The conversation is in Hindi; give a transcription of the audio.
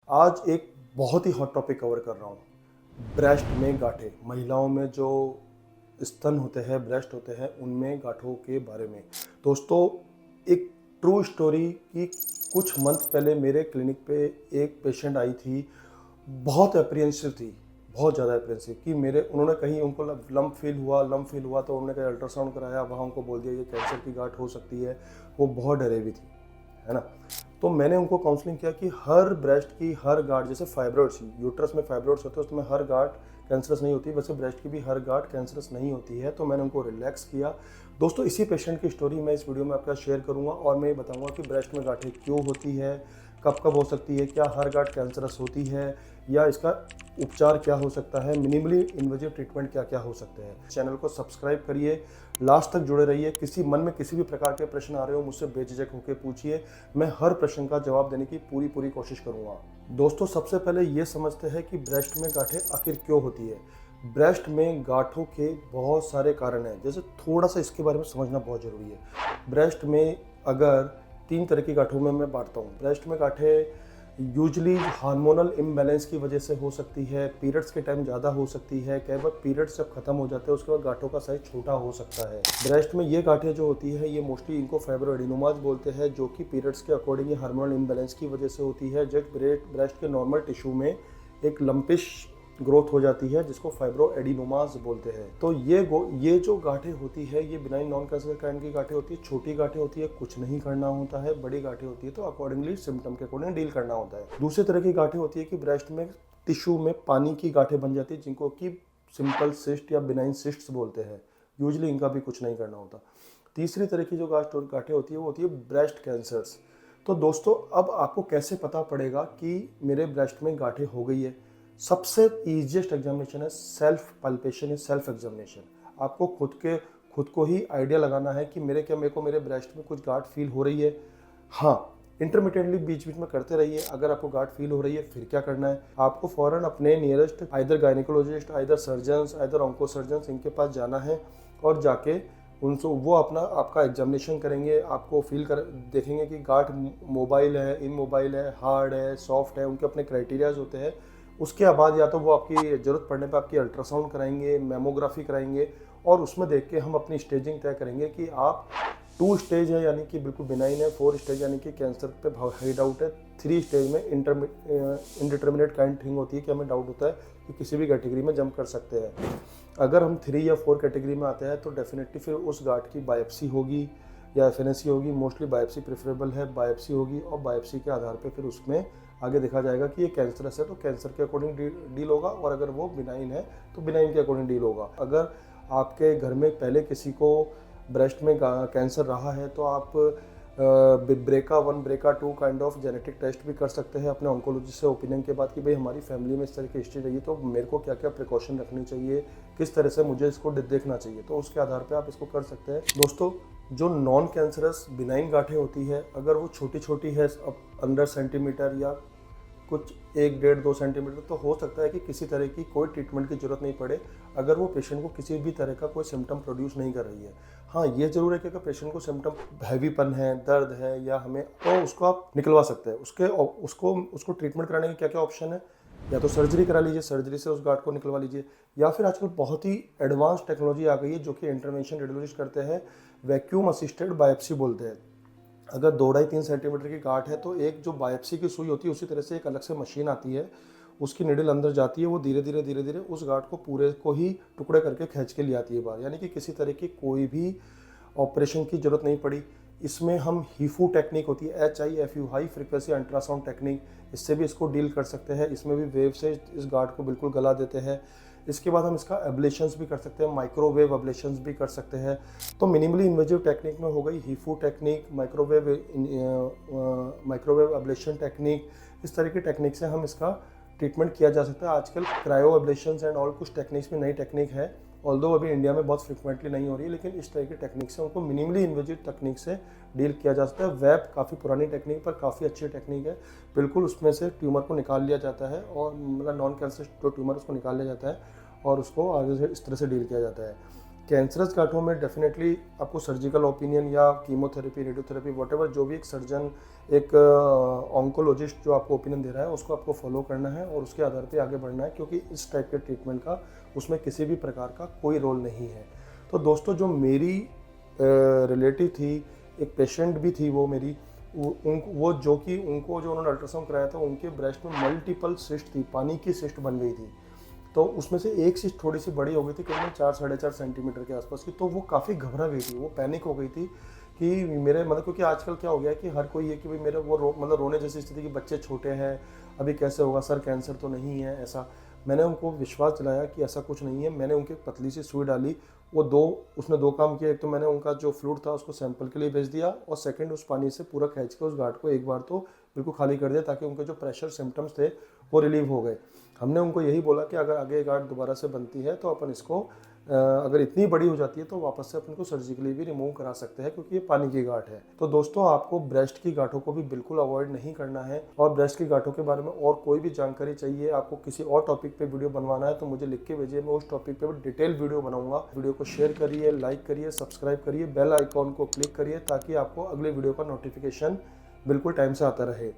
आज एक बहुत ही हॉट टॉपिक कवर कर रहा हूँ। ब्रेस्ट में गांठें, महिलाओं में जो स्तन होते हैं, ब्रेस्ट होते हैं, उनमें गांठों के बारे में। दोस्तों, एक ट्रू स्टोरी की कुछ मंथ पहले मेरे क्लिनिक पे एक पेशेंट आई थी। बहुत अप्रिहेंसिव थी, बहुत ज़्यादा अप्रिहेंसिव कि मेरे उन्होंने कहीं उनको लम्प फील हुआ तो उन्होंने कहीं अल्ट्रासाउंड कराया, वहाँ उनको बोल दिया ये कैंसर की गांठ हो सकती है। वो बहुत डरे हुई थी, है ना। तो मैंने उनको काउंसलिंग किया कि हर ब्रेस्ट की हर गांठ, जैसे फाइब्रोइड्स, यूट्रस में फाइब्रोइड्स होते हैं, उसमें हर गांठ कैंसरस नहीं होती, वैसे ब्रेस्ट की भी हर गांठ कैंसरस नहीं होती है। तो मैंने उनको रिलैक्स किया। दोस्तों, इसी पेशेंट की स्टोरी मैं इस वीडियो में आपका शेयर करूंगा और मैं ये बताऊंगा कि ब्रेस्ट में गांठें क्यों होती है, कब कब हो सकती है, क्या हर गांठ कैंसरस होती है, या इसका उपचार क्या हो सकता है, मिनिमली इन्वेजिव ट्रीटमेंट क्या क्या हो सकते हैं। चैनल को सब्सक्राइब करिए, लास्ट तक जुड़े रहिए। किसी मन में किसी भी प्रकार के प्रश्न आ रहे हो, मुझसे बेझिझक होकर पूछिए, मैं हर प्रश्न का जवाब देने की पूरी कोशिश करूंगा। दोस्तों, सबसे पहले ये समझते हैं कि ब्रेस्ट में गांठें आखिर क्यों होती है। ब्रेस्ट में गांठों के बहुत सारे कारण हैं, जैसे थोड़ा सा इसके बारे में समझना बहुत ज़रूरी है। ब्रेस्ट में अगर 3 तरह की गांठों में मैं बांटता हूँ। ब्रेस्ट में गांठें यूजली हार्मोनल इम्बैलेंस की वजह से हो सकती है, पीरियड्स के टाइम ज़्यादा हो सकती है, कई बार पीरियड्स जब खत्म हो जाते हैं उसके बाद गांठों का साइज छोटा हो सकता है। ब्रेस्ट में ये गांठें जो होती है, ये मोस्टली इनको फाइब्रोएडिनोमास बोलते हैं, जो कि पीरियड्स के अकॉर्डिंग हार्मोनल इम्बैलेंस की वजह से होती है। जब ब्रेस्ट के नॉर्मल टिश्यू में एक लंपिश ग्रोथ हो जाती है, जिसको फाइब्रोएडिनोमास बोलते हैं। तो ये जो गांठें होती है, ये बिनाइन नॉन कैंसर काइंड की गांठें होती है। छोटी गांठें होती है, कुछ नहीं करना होता है। बड़ी गांठें होती है तो अकॉर्डिंगली सिम्टम के अकॉर्डिंग डील करना होता है। दूसरी तरह की गांठें होती है कि ब्रेस्ट में टिश्यू में पानी की गांठें बन जाती है, जिनको कि सिंपल सिस्ट या बिनाइन सिस्ट्स बोलते हैं। यूजली इनका भी कुछ नहीं करना होता। तीसरी तरह की जो गांठें होती है वो होती है ब्रेस्ट कैंसर्स। तो दोस्तों, अब आपको कैसे पता पड़ेगा कि मेरे ब्रेस्ट में गांठें हो गई है। सबसे ईजिएस्ट एग्जामिनेशन है सेल्फ पल्पेशन या सेल्फ एग्जामिनेशन। आपको खुद को ही आइडिया लगाना है कि मेरे ब्रेस्ट में कुछ गांठ फील हो रही है। हाँ, इंटरमिटेंटली बीच बीच में करते रहिए। अगर आपको गांठ फील हो रही है, फिर क्या करना है, आपको फौरन अपने nearest either gynaecologist, either surgeons, either onco surgeons, इनके पास जाना है और जाके उनसे वो अपना आपका एग्जामिनेशन करेंगे। आपको देखेंगे कि गांठ मोबाइल है, इमोबाइल है, हार्ड है, सॉफ्ट है, उनके अपने क्राइटेरियाज होते हैं। उसके बाद या तो वो आपकी ज़रूरत पड़ने पर आपकी अल्ट्रासाउंड कराएंगे, मेमोग्राफी कराएंगे, और उसमें देख के हम अपनी स्टेजिंग तय करेंगे कि आप 2 स्टेज है यानी कि बिल्कुल बिनाइन है, 4 स्टेज यानी कि कैंसर पे हाई डाउट है, 3 स्टेज में इंडिटर्मिनेट काइंड थिंग होती है कि हमें डाउट होता है कि किसी भी कैटेगरी में जंप कर सकते हैं। अगर हम 3 या 4 कैटेगरी में आते हैं तो डेफिनेटली फिर उस गांठ की बायोप्सी होगी या एफएनएसी होगी। मोस्टली बायोप्सी प्रेफरेबल है। बायोप्सी होगी और बायोप्सी के आधार पे फिर उसमें आगे देखा जाएगा कि ये कैंसरस है तो कैंसर के अकॉर्डिंग डील होगा, और अगर वो बिनाइन है तो बिनाइन के अकॉर्डिंग डील होगा। अगर आपके घर में पहले किसी को ब्रेस्ट में कैंसर रहा है तो आप ब्रेका 1 ब्रेका 2 काइंड ऑफ जेनेटिक टेस्ट भी कर सकते हैं अपने ऑन्कोलॉजिस्ट से ओपिनियन के बाद कि भाई हमारी फैमिली में इस तरह की हिस्ट्री रही है तो मेरे को क्या क्या प्रिकॉशन रखनी चाहिए, किस तरह से मुझे इसको देखना चाहिए, तो उसके आधार पे आप इसको कर सकते हैं। दोस्तों, जो नॉन कैंसरस बिनाइन गांठें होती है, अगर वो छोटी छोटी है अंडर सेंटीमीटर या कुछ 1-1.5-2 सेंटीमीटर, तो हो सकता है कि किसी तरह की कोई ट्रीटमेंट की जरूरत नहीं पड़े अगर वो पेशेंट को किसी भी तरह का कोई सिम्टम प्रोड्यूस नहीं कर रही है। हाँ, ये जरूर है कि अगर पेशेंट को सिम्टम हैवीपन है, दर्द है या हमें, तो उसको आप निकलवा सकते हैं। उसको ट्रीटमेंट कराने के क्या क्या ऑप्शन है, या तो सर्जरी करा लीजिए, सर्जरी से उस गांठ को निकलवा लीजिए, या फिर आजकल बहुत ही एडवांस टेक्नोलॉजी आ गई है जो कि इंटरवेंशन रेडियोलॉजिस्ट करते हैं, वैक्यूम असिस्टेड बायोप्सी बोलते हैं। अगर 2-2.5-3 सेंटीमीटर की गांठ है तो एक जो बायोप्सी की सुई होती है, उसी तरह से एक अलग से मशीन आती है, उसकी निडल अंदर जाती है, वो धीरे धीरे उस गांठ को पूरे को ही टुकड़े करके खींच के ले आती है बाहर, यानी कि किसी तरह की कोई भी ऑपरेशन की जरूरत नहीं पड़ी। इसमें हम हीफू टेक्निक होती है, HIFU, high frequency ultrasound technique, इससे भी इसको डील कर सकते हैं। इसमें भी वेव से इस गांठ को बिल्कुल गला देते हैं। इसके बाद हम इसका एब्लेशंस भी कर सकते हैं, माइक्रोवेव एब्लेशंस भी कर सकते हैं। तो मिनिमली इन्वेजिव टेक्निक में हो गई हीफू टेक्निक, माइक्रोवेव एब्लेशन टेक्निक, इस तरह की टेक्निक से हम इसका ट्रीटमेंट किया जा सकता है। आजकल क्रायो एब्लेशंस एंड ऑल कुछ टेक्निक्स में नई टेक्निक है, ऑल्दो अभी इंडिया में बहुत फ्रिक्वेंटली नहीं हो रही है, लेकिन इस तरह की टेक्निक से उनको मिनिमली इन्वेजिव टेक्निक से डील किया जा सकता है। वेब काफ़ी पुरानी टेक्निक पर काफ़ी अच्छी टेक्निक है, बिल्कुल उसमें से ट्यूमर को निकाल लिया जाता है, और मतलब नॉन कैंसर जो ट्यूमर उसको निकाल लिया जाता है और उसको आगे से इस तरह से डील किया जाता है। कैंसरस गांठों में डेफिनेटली आपको सर्जिकल ओपिनियन या कीमोथेरेपी, रेडियोथेरेपी, व्हाटएवर जो भी एक सर्जन, एक ऑन्कोलॉजिस्ट जो आपको ओपिनियन दे रहा है उसको आपको फॉलो करना है और उसके आधार पे आगे बढ़ना है, क्योंकि इस टाइप के ट्रीटमेंट का उसमें किसी भी प्रकार का कोई रोल नहीं है। तो दोस्तों, जो मेरी रिलेटिव थी, एक पेशेंट भी थी वो मेरी, वो जो कि उनको जो उन्होंने अल्ट्रासाउंड कराया था उनके ब्रेस्ट में मल्टीपल सिस्ट थी, पानी की सिस्ट बन गई थी। तो उसमें से एक सिस्ट थोड़ी सी बड़ी हो गई थी, करीबन 4-4.5 सेंटीमीटर के आसपास की। तो वो काफ़ी घबरा गई थी, वो पैनिक हो गई थी कि मेरे मतलब, क्योंकि आजकल क्या हो गया है कि हर कोई है कि भाई मेरा वो मतलब रोने जैसी स्थिति कि बच्चे छोटे हैं, अभी कैसे होगा सर, कैंसर तो नहीं है ऐसा। मैंने उनको विश्वास दिलाया कि ऐसा कुछ नहीं है। मैंने उनकी पतली सी सुई डाली, उसने दो काम किए। एक तो मैंने उनका जो फ्लूइड था उसको सैंपल के लिए भेज दिया, और सेकंड उस पानी से पूरा खींच के उस गार्ड को एक बार तो बिल्कुल खाली कर दिया, ताकि उनके जो प्रेशर सिम्टम्स थे वो रिलीव हो गए। हमने उनको यही बोला कि अगर आगे गार्ड दोबारा से बनती है तो अपन इसको अगर इतनी बड़ी हो जाती है तो वापस से अपन को सर्जिकली भी रिमूव करा सकते हैं, क्योंकि ये पानी की गांठ है। तो दोस्तों, आपको ब्रेस्ट की गांठों को भी बिल्कुल अवॉइड नहीं करना है। और ब्रेस्ट की गांठों के बारे में और कोई भी जानकारी चाहिए, आपको किसी और टॉपिक पे वीडियो बनवाना है तो मुझे लिख के भेजिए, मैं उस टॉपिक पे भी डिटेल वीडियो बनाऊंगा। वीडियो को शेयर करिए, लाइक करिए, सब्सक्राइब करिए, बेल आइकॉन को क्लिक करिए, ताकि आपको अगले वीडियो का नोटिफिकेशन बिल्कुल टाइम से आता रहे।